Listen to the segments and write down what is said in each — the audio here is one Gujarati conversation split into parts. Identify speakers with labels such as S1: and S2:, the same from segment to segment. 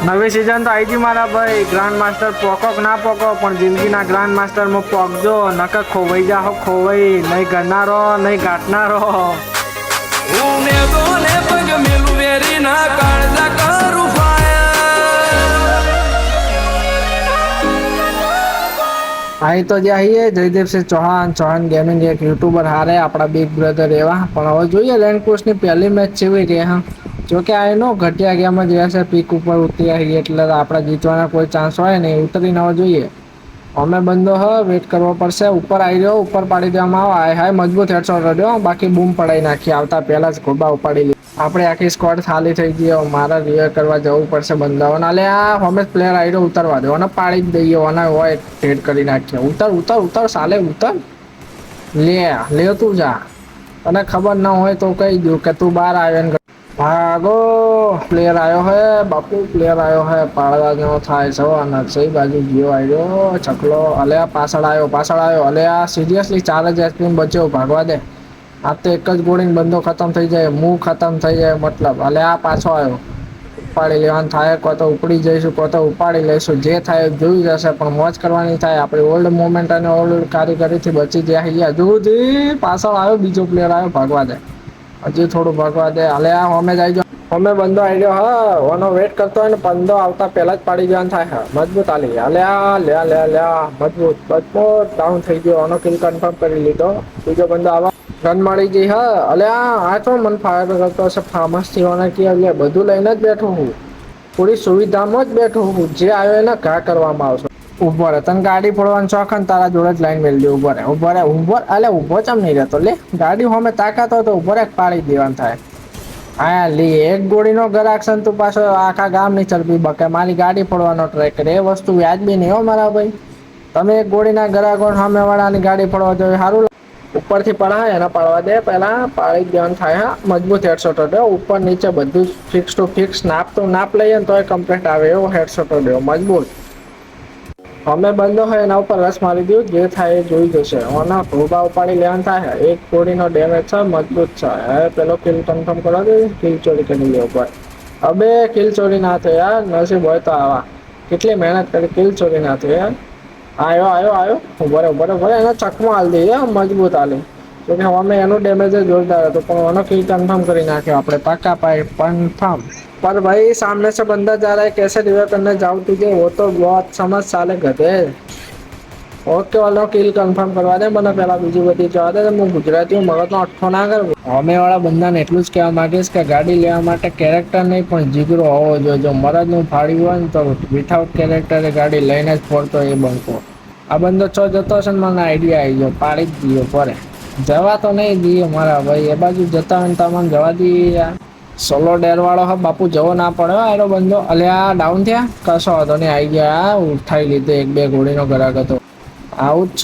S1: નવી સિઝન તો આવી ગઈ મારા ભાઈ. ગ્રાન્ડ માસ્ટર પોકો કે ના પોકો પણ જિંદગીના ગ્રાન્ડ માસ્ટરમાં પોકજો. નકર ખોવાઈ જાહો ખોવાઈ. નહીં ગણનારો નહીં ગાંઠનારો.
S2: હું ને બોલે પગ મેલું વેરી ના કાળજા કરું
S1: અહીં તો જે આવીએ જયદેવસિંહ ચૌહાણ ગેમિંગ એક યુટ્યુબર હારે આપણા બિગ બ્રધર એવા. પણ હવે જોઈએ રેન્ક પુશની પહેલી મેચ જેવી રહી. હા જોકે આ એનો ઘટિયા ગેમ જ રહેશે. પીક ઉપર ઉતરી આવી એટલે આપણે જીતવાના કોઈ ચાન્સ હોય નહીં. ઉતરીને હવે જોઈએ અમે બંધો હ વેટ કરવો પડશે. ઉપર આવી રહ્યો, ઉપર પાડી દેવામાં આવે. હાય હાય મજબૂત હેડશોટ રહ્યો. બાકી બૂમ પડાઈ નાખી આવતા પહેલા જ ઘોબા ઉપાડી લીધી. આપણે આખી સ્કોડ ખાલી થઈ ગઈ. મારા રિવેર કરવા જવું પડશે બંધાઓને. અલે આ હોમેસ પ્લેયર આવી રહ્યો, ઉતરવા દો અને પાડી જ દઈએ. ઓના હોય હેડ કરી નાખીએ. ઉતર ઉતર ઉતર સાલે ઉતર. લે તું જા. તને ખબર ન હોય તો કહી દઉં કે તું બહાર આવ્યો ને ભાગો. પ્લેયર આવ્યો હે બાપુ, પ્લેયર આવ્યો હે. પાડવા જેવો થાય છે અને સही બાજુ ગયો આવ્યો ચકલો. અલે આ પાછળ આવ્યો. અલે આ સિરિયસલી 4 જ એસપી બચ્યો. ભાગવા દે. આ તો એક જ ગોળીને બંધો ખતમ થઈ જાય. મું ખતમ થઈ જાય મતલબ. અલે આ પાછો આવ્યો. ઉપાડી લેવાનું થાય. કો તો ઉપડી જઈશું, કો તો ઉપાડી લઈશું. જે થાય જોઈ જશે પણ મોજ કરવાની થાય. આપણી ઓલ્ડ મોમેન્ટ અને ઓલ્ડ કારીગરીથી બચી જાય. હજુ સુધી પાછળ આવ્યો બીજો પ્લેયર આવ્યો. ભાગવા દે. હજી થોડું ભાગવા દે. અલે આ હોમે જ આવી જાઓ. હોમે બંધો આવી ગયો. હા ઓનો વેટ કરતો હોય ને બંધો આવતા પહેલા જ પાડી જવાનું થાય. હા મજબૂત આલી. અલે આ લે મજબૂત ડાઉન થઈ ગયો. ઓનો કિલ કન્ફર્મ કરી લીધો. બીજો બંધો આવા રન મળી ગઈ. હા અલે આ તો મને ફાયર કરતો હશે. ફાર્મસ થી ઓને કે બધું લઈને જ બેઠો હું. થોડી સુવિધામાં જ બેઠો હું. જે આવ્યો એને ઘા કરવામાં આવશે. ઉભો રે, તને ગાડી ફોડવાનું શોખ ને તારા જોડે જ લાઈન મેળવી. ઉભો અલે ઉભો ચમ નહીં રહેતો. લે ગાડી હોમે તાકાત હોય તો ઉભો રે પાડી દેવાનું થાય. હા લી એક ગોળીનો ગરાક છે તું પાછો આખા ગામની ચરબી બકે મારી ગાડી ફોડવાનો ટ્રાય કરે. એ વસ્તુ વ્યાજબી નહીં હો મારા ભાઈ. તમે એક ગોળીના ગરાકો સામે વાળાની ગાડી ફોડવા જોઈએ સારું. ઉપરથી પડાય એને પાડવા દે. પહેલા પાડી દેવાનું થાય. હા મજબૂત હેડશોટ રહ્યો. ઉપર નીચે બધું ફિક્સ ટુ ફિક્સ. નાપ તો નાપ લઈએ ને તો એ કમ્પ્લીટ આવે એવો હેડશોટ રહ્યો મજબૂત. અમે બંધો હોય એના ઉપર રસ મારી દઉં. જે થાય એ જોઈ જશે. ઓના ભોબા ઉપાડી લેવાનું થાય. એક ગોળીનો ડેમેજ છે મજબૂત છે. હવે પેલો કિલ કન્ફર્મ કરવા દે. કિલ ચોરી કરી લે ઉપર. હવે કિલ ચોરી ના થાય યાર. નસીબ હોય તો આવા. કેટલી મહેનત કરી કિલ ચોરી ના થાય યાર. આવ્યો ઉભો એને ચકમાં હાલ દઈએ. મજબૂત હાલી. જોકે અમે એનું ડેમેજ જોરદાર હતું પણ ઓનો કિલ કન્ફર્મ કરી નાખ્યો આપણે. પાકા પાય કન્ફર્મ. पर भाई सामने से बंदा जा रहा है, कैसे रिवाइव करने जाऊँ तुझे वो तो बहुत समझ साले गधे. ઓકે વાલો કિલ કન્ફર્મ કરવા દે મને. પેલા બીજી બધી જવા દે. હું ગુજરાતી મગજનો અઠ્ઠો ના કરું. અમે વાળા બંદાને એટલું જ કહેવા માંગીશ કે ગાડી લેવા માટે કેરેક્ટર નહીં પણ જીગરો હોવો જોઈએ. જો મરદનું ફાડ્યું હોય ને તો વિથઆઉટ કેરેક્ટરે ગાડી લઈને જ ફોડતો એ બંકો. આ બંદો છો જતો હશે ને મને આઈડિયા આવી ગયો. પાડી જ દઈએ પરે. જવા તો નહીં દઈએ મારા ભાઈ. એ બાજુ જતા હોય ને તમને જવા દઈએ યાર. સોલો ડેર વાળો હા બાપુ જવો ના પડે એનો બંધો. અલ્યા ડાઉન થયા કશો હતો નહીં. આવી ગયા ઉઠાઈ લીધે. 1-2 ઘોડીનો ગરાક હતો. આવું જ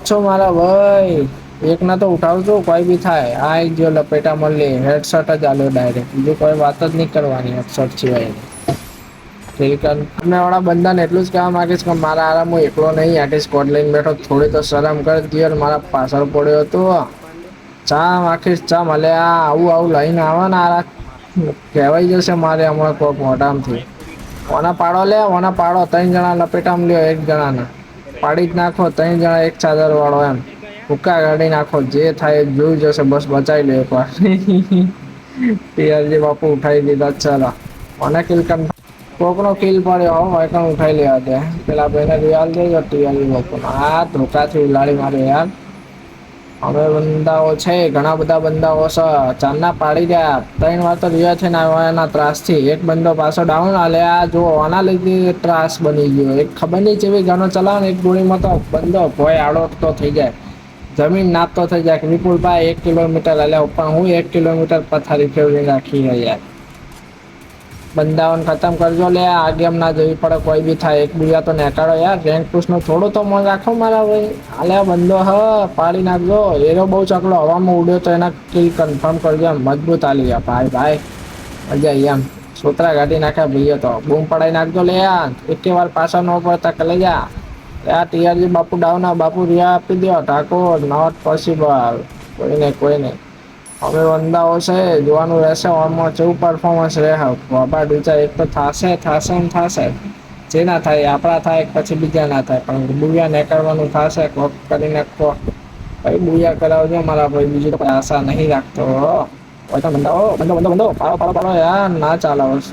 S1: છો મારા ભાઈ. એક ના તો ઉઠાવજો કોઈ બી થાય. આ ગયો લપેટા મળી. હેડશોટ જ આલ્યો ડાયરેક્ટ. બીજું કોઈ વાત જ નહીં કરવાની હેડશોટ સિવાય. અમે વાળા બંદાને એટલું જ કહેવા માંગીશ કે મારા આરામ હું એકલો નહીં આખી સ્કોડ લઈને બેઠો. થોડી તો શરમ કરી દઈએ. મારા પાછળ પડ્યો હતો ચામ આખીશ ચામ. અલે આ આવું લઈને આવે ને આ કહેવાય જશે મારે હમણાં કોક મોઢામાંથી. ઓના પાડો લે. ઓના પાડો. 3 જણા લપેટામાં લ્યો. 1 જણાને પાડી જ નાખો. 3 જણા એક ચાદર વાળો એમ ભૂકા કાઢી નાખો. જે થાય જોઈ જશે. બસ બચાવી લે એકવાર. ટીઆરજી બાપુ ઉઠાઈ દીધા. ચાલો મને કિલ કોકનો કિલ પડ્યો હોય પણ ઉઠાઈ લેવા દે. પેલા ભાઈને રિયાલ દેજો ટીઆરજી બાપુ. આ ધોકાથી ઉલાડી મારે યાર. હવે બંદાઓ છે ઘણા બધા બંદાઓ છે. ચારના પાડી ગયા. 3 વાર તો રિયા થઈને આવ્યા એના ત્રાસથી. એક બંદો પાછો ડાઉન. આલે આ જો આના લીધે ત્રાસ બની ગયો. એક ખબર નહીં જેવી ગાનો ચલાવે ને એક ગોળીમાં તો બંદો ભોય આડો તો થઈ જાય. જમીન નાપતો થઈ જાય. વિપુલભાઈ 1 કિલોમીટર હાલ્યા પણ હું 1 કિલોમીટર પથારી ફેરવી નાખી યાર. બંદાઓને ખતમ કરજો લે. આ ગેમ ના જોવી પડે કોઈ બી થાય. એક બીજા તો નેકાળો યાર. રેન્ક પુશનો થોડો તો મન રાખો મારા ભાઈ. આલે બંદો પાડી નાખજો. એરો બહુ ચકલો હવામાં ઉડ્યો તો એના કિલ કન્ફર્મ કરજો. મજબૂત આલી ભાઈ મજા આવી એમ. સોતરા ગાડી નાખ્યા ભાઈઓ તો. બૂમ પડાઈ નાખજો લે યાર. એકે વાર પાછા ન પડતા કે લઈ જા. આ ટીઆરજી બાપુ ડાઉન. બાપુ રિયા આપી દો. Thakor not possible. કોઈ નહીં. હવે વંદાઓ છે જોવાનું રહેશે ઓનમાં કેવું પરફોર્મન્સ રહે બાબા બીજા એક તો થશે ને થશે જે ના થાય આપણા થાય પછી બીજા ના થાય પણ બુયા નીકળવાનું થશે કોક કરીને કોક ભાઈ બુયા કરાવજો મારા ભાઈ બીજું તો કોઈ આશા નહીં રાખતો બંધો પાડો યાર ના ચાલે